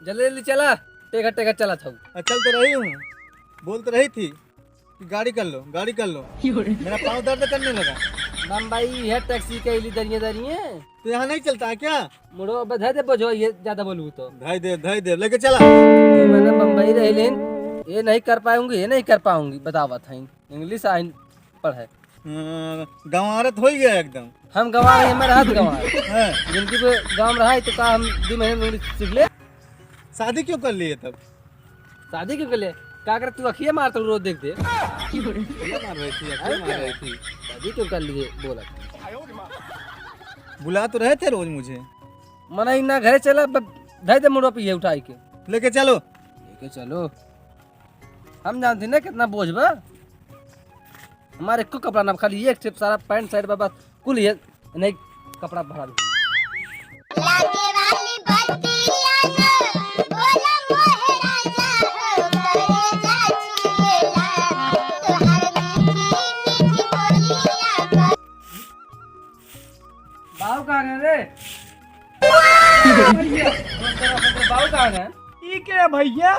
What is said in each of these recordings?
जल्दी जल्दी चला, टेका टेका चला था। चल तो रही हूँ, बोल तो रही थी कि गाड़ी कर लो गाड़ी कर लो। मेरा पाँव दर्द करने लगा। बम्बई है टैक्सी के लिए दरिये दरिये तो यहाँ नहीं चलता है क्या? मुड़ो बधा दे बजो, ये ज्यादा बोलूँ तो धाई दे लेके चला। मैंने बम्बई रह लेन, ये नहीं कर पाऊंगी, ये नहीं कर पाऊंगी, बतावा था इंग्लिश आइन पढ़े। गंवारत हो ही गया एकदम। हम गंवा रहे, हमारे हाथ गंवा हैं? जिनकी पे गाँव रहा है तो का हम 2 महीने में इंग्लिश सीख ले। शादी क्यों कर लिए तब? शादी क्यों कर ले? क्या कर तू अखिया मारता रोज देख दे। मार रही थी। शादी क्यों कर लिए बोला? बुला तो रहे थे रोज मुझे। मना ही ना, घरे चला धै दे मुड़ो पे ये उठाई के लेके चलो। लेके चलो। हम जानते ना कितना बोझ बा हमारे को कपड़ा ना, खाली एक सिर्फ सारा पैंट शर्ट बस कुल ये नहीं कपड़ा भरा दे। बाबू कहाँ गए रे? बाबू कहाँ गए? ई के भैया?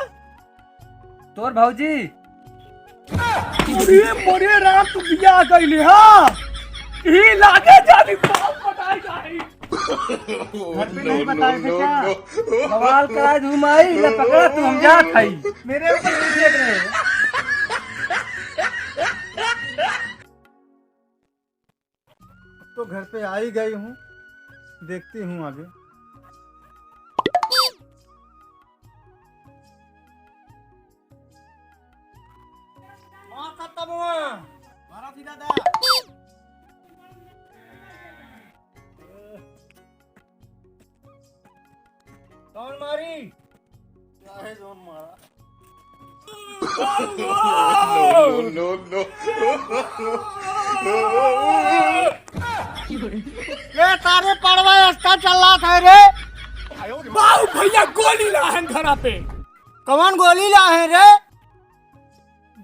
तोर भाऊजी अरे मोरे राम तू बियाह कइले हां, ई लागे जानी बाप बताई जाई। घर पे नहीं बताए थे क्या? सवाल करा घुमाई ले पकड़ा तू, हम जा खाई मेरे ऊपर क्यों देख रहे हो? तो घर पे आ ही गई हूँ, देखती हूँ आगे। मारा थी दादा। कौन मारी? चाहे जोन मारा। ये तारे पड़वा रास्ता चल रहा था रे। बाऊ भैया गोली ला है घरा पे। कौन गोली ला है रे?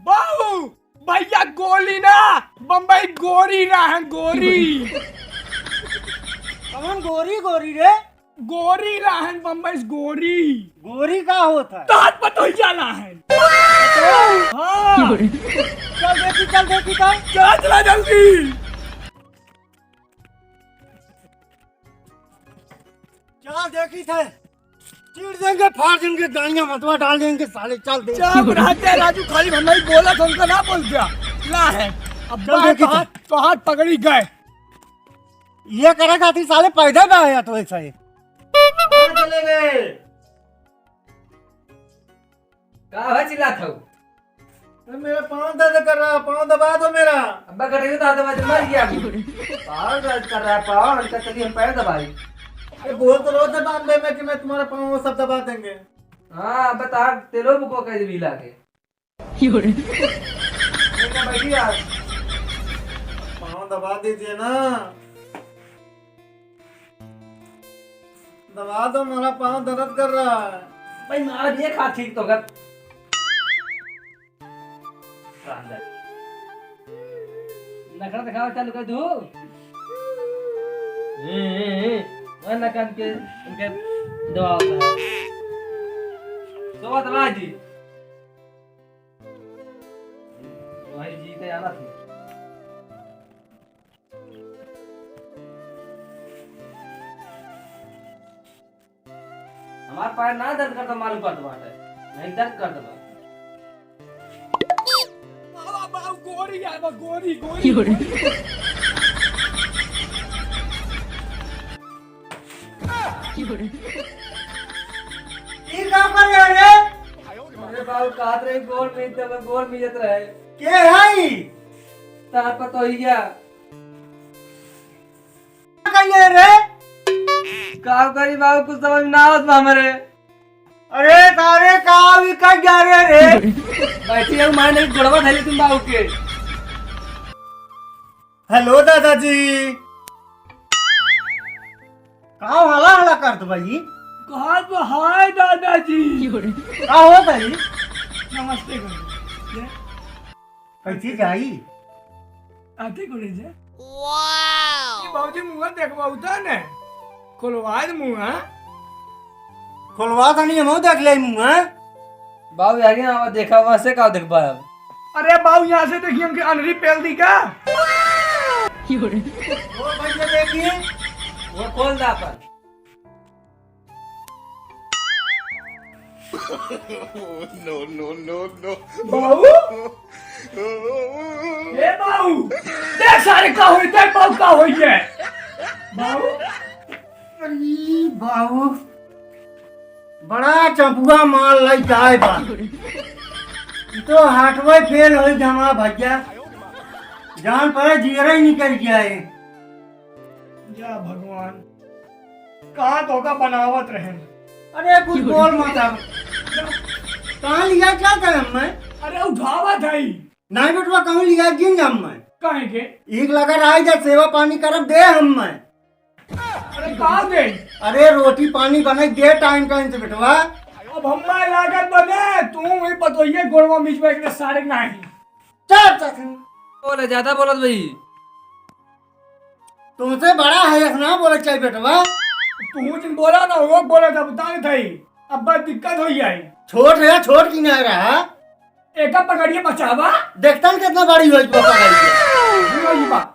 बाऊ भैया गोली ना, बम्बई गोरी ला है गोरी। कौन गोरी गोरी रे? गोरी ला है बम्बई गोरी। गोरी का होता है? तार पतोहिया ला है। हाँ चल देखी तो। चला जल्दी। चल देखी थे, चीर देंगे, फाड़ देंगे, गाड़ियां मतवा डाल देंगे साले। चल दे। चाप रहते राजू, खाली भंडाई बोला तो उनका ना बोल दिया। ला है अब तो हाथ पकड़ी गए। ये करेगा थी साले, पैदा ना आया तो ऐसा ही। चले गए। कहाँ है चिल्ला था? मेरा पाँव दर्द कर रहा, पाँव दबा दो मेरा। अब्बा करेगा तो दबा मर गया। पाँव दर्द कर रहा है, पाँव हल्का चलिए हम पैर दबाई। बोल तो रोज बॉम्बे में कि मैं तुम्हारा पाँव सब दबा देंगे। हाँ बता तेलो बुको कह दे बिला के। बैठी यार, पाँव दबा दीजिए ना, दबा दो, मेरा पाँव दर्द कर रहा है। भाई मार ये खा ठीक तो कर। नखरा दिखाओ चालू कर दू। नकन के उनके दवा होता है। दवा दवा जी वही जीते आना थी। हमारे पैर ना दर्द करता मालूम कर दो, नहीं दर्द कर दो। गोरी है वो, गोरी गोरी। ये काम कर रहे रे? अरे बाबू काट रहे गोल में तो गोल में जत रहे के है? तार पर तो ही गया कहिए रे? काम करी बाबू, कुछ समझ ना आवत हमारे। अरे तारे कहाँ भी कट जा रहे रे? बैठी है मारने की गुड़वा धैली तुम बाबू के। हेलो दादाजी। कहाँ हला हला कर दो भाई? कहा तो हाय दादाजी। कहाँ हो भाई? नमस्ते करो। कैसी जाई? आते करे जे। वाह! ये बाबूजी मुंह देखवा उता ने। खोलवा दे मुंह। खोलवा था नहीं हम देख ले मुंह है। बाबू आगे आवा देखा वहां से का देख पाया। अरे बाबू यहाँ से देखिए हमके अनरी पेल दी का। वो भैया देखिए वो खोल दा पर। बाबू ए बाबू देख सारे का होई देख बाबू का होई है बाबू। अरे बाबू बड़ा चंपुआ माल लाई जाए बा तो हाटवे फेल हो जमा भैया जान पर जीरा ही निकल गया है। या भगवान कहाँ तो का बनावत रहे। अरे कुछ बोल मत अब कहाँ लिया क्या था मैं। अरे उठावा था ही नहीं बेटवा कहूँ लिया जिन हम मैं कहे के। एक लगा रहा जा सेवा पानी करब दे हम मैं। अरे कहाँ गए। अरे रोटी पानी बनाई दे टाइम टाइम से बेटवा। अब हम्मा लागत बने तू ही पतोइए गोड़वा बीच में एक सारे नहीं। चल चल बोले ज्यादा बोलत भाई। तुमसे बड़ा है ना बोले चाहिए बेटवा। तू जिन बोला ना वो बोला था बता थी अब बस दिक्कत हो जाए। छोट है छोट की नहीं रहा एक पकड़िए बचावा देखता न कितना बड़ी हुई पकड़ाई।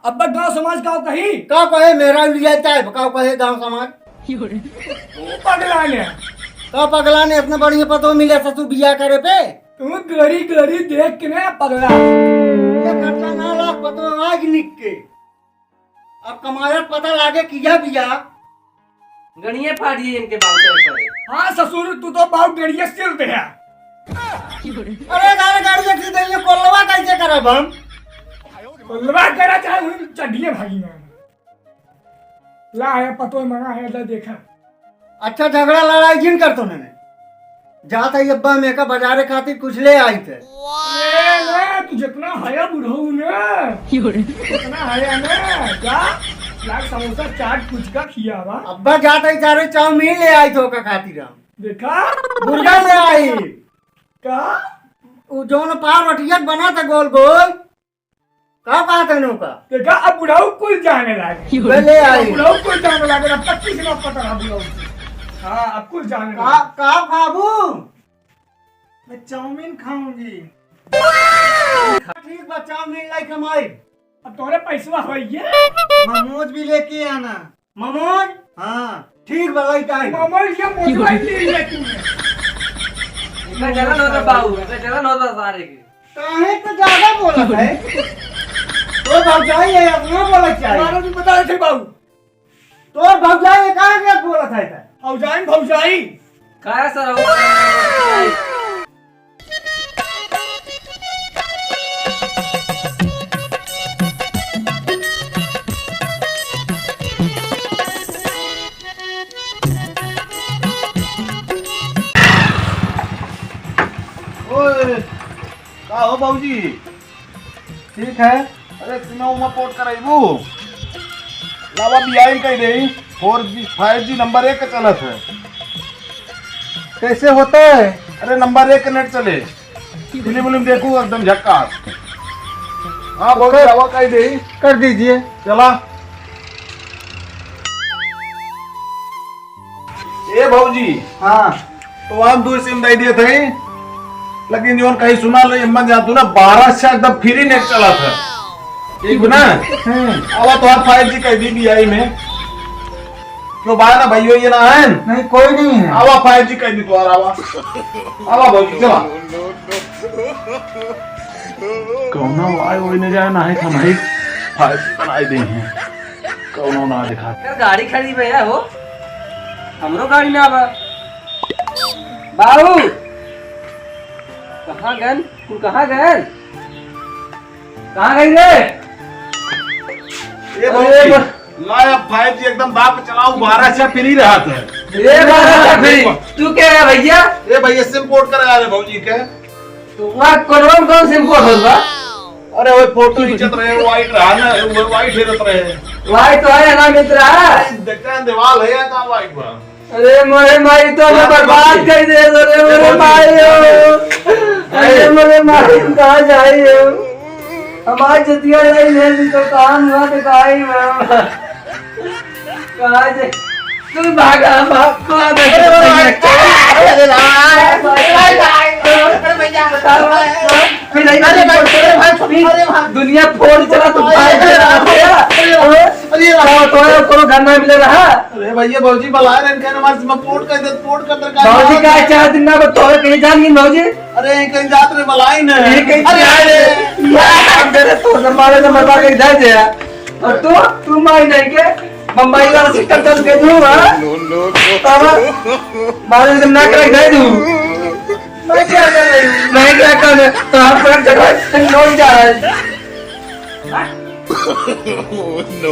अब गांव समाज का कही का कहे मेरा लिया चाहे का कहे गांव समाज तू पगला ने का पगला ने इतना बढ़िया पतो मिले ससुर बिया करे पे। तू गड़ी गड़ी देख के ना पगला ये खर्चा ना लाख पतो आज निक के अब कमाया पता लागे किया बिया गणिये फाड़िए इनके बाबू पर। हाँ ससुर तू तो बहुत गड़िया सिर दे है। अरे गाड़ी गाड़ी से देंगे कोलवा कैसे करब हम। कोलवा करा चाहे उन चढ़िए भागी में ला है पतो मंगा है ला देखा। अच्छा झगड़ा लड़ाई जिन कर तो मैंने जाता ही अब्बा में का बाजारे खातिर कुछ ले आई थे। ले तू जितना हया बुढ़ऊ ने जितना हया ने जा लाख समोसा चाट कुछ का खिया वा। अब्बा जाता ही सारे चाउमीन ले आई थो का खातिर हम देखा मुर्गा ले आई का वो जोन पाव रोटिया बना था गोल गोल का कहा था नो का देखा अब बुढ़ऊ कुल जाने लगे। वे ले आई बुढ़ऊ कुल जाने लगे अब 25 ना पता रहा बुढ़ऊ। हाँ अब कुल जाने का लगे। का बाबू मैं चाउमीन खाऊंगी। ठीक बा चाउमीन लाई कमाई। अब तोरे पैसा हो ये मोमोज भी लेके आना मोमोज। हाँ ठीक बा लाई का मामा ये मोबाइल ले लिया तूने। इतना जलन होता बाबू इतना जलन होता सारे के। काहे तो ज्यादा बोला है तो भौजाई है अपना बोला चाहिए। हमारा भी बता रहे थे बाबू तो भौजाई है कहाँ क्या बोला था इधर। भौजाई भौजाई काया सर हो। का हो बाबूजी ठीक है। अरे सीमा उमा पोर्ट कराइबू लावा बियाई कह रही 4G 5G नंबर 1 का चलत है। कैसे होता है। अरे नंबर 1 का नेट चले फिल्म उलिम देखू एकदम झक्कास। हाँ बोलो लावा कह दे कर दीजिए। चला ए बाबूजी हाँ तो हम दूर सिम दे दिए थे लेकिन जो कहीं सुना लो अम्मा जा तू ना 12 से एकदम फ्री नेट चला था ठीक ना। आवा तो आप 5G कह दी बीआई में क्यों बाहर ना भाइयों ये ना है नहीं कोई नहीं है। आवा 5G कह दी तो आवा आवा भाई चला कौनो आए वही न जाए ना है हमारी 5G बनाई दे हैं कौनो ना दिखा। यार गाड़ी खड़ी भैया हो हमरो गाड़ी में आवा। बाबू कहाँ गए तू कहाँ गए कहाँ गई रे। ये भाई लाया 5G एकदम बाप चलाऊ 12 से फ्री रहा था। ये तू क्या है भैया। ये भैया सिम पोर्ट करा रहे भाजी के तो वहाँ कौन सिम पोर्ट होगा। अरे वो फोटो खींचत रहे वाइट रहा ना वो वाइट हेरत रहे वाइट तो है ना मित्र देखते हैं दीवार है का वाइट बा। अरे मोरे माई तो मैं बर्बाद कर दे रे मोरे माई हो। अरे मोरे माई कहाँ जाई हो हमारी जतिया नहीं तो काम हुआ तो कहाँ जे तू भागा भाग कोनो घर ना मिले रहा अरे भैया भौजी बुला रहे हैं, कहने हमारे में पोर्ट कर दे, पोर्ट कर दे। भौजी का 4 दिन ना तोहर कहीं जान गई भौजी अरे कहीं जात रे बुलाई ना। ये कहीं अरे अरे यार तेरे तो मारे ना मरवा के इधर दे और तू माई नहीं के बम्बई वाला सिस्टम चल के दूं हां मारे एकदम ना कर दे दूं मैं क्या कर रही हूं मैं क्या कर तो आप पर जगह नहीं जा रहा है no.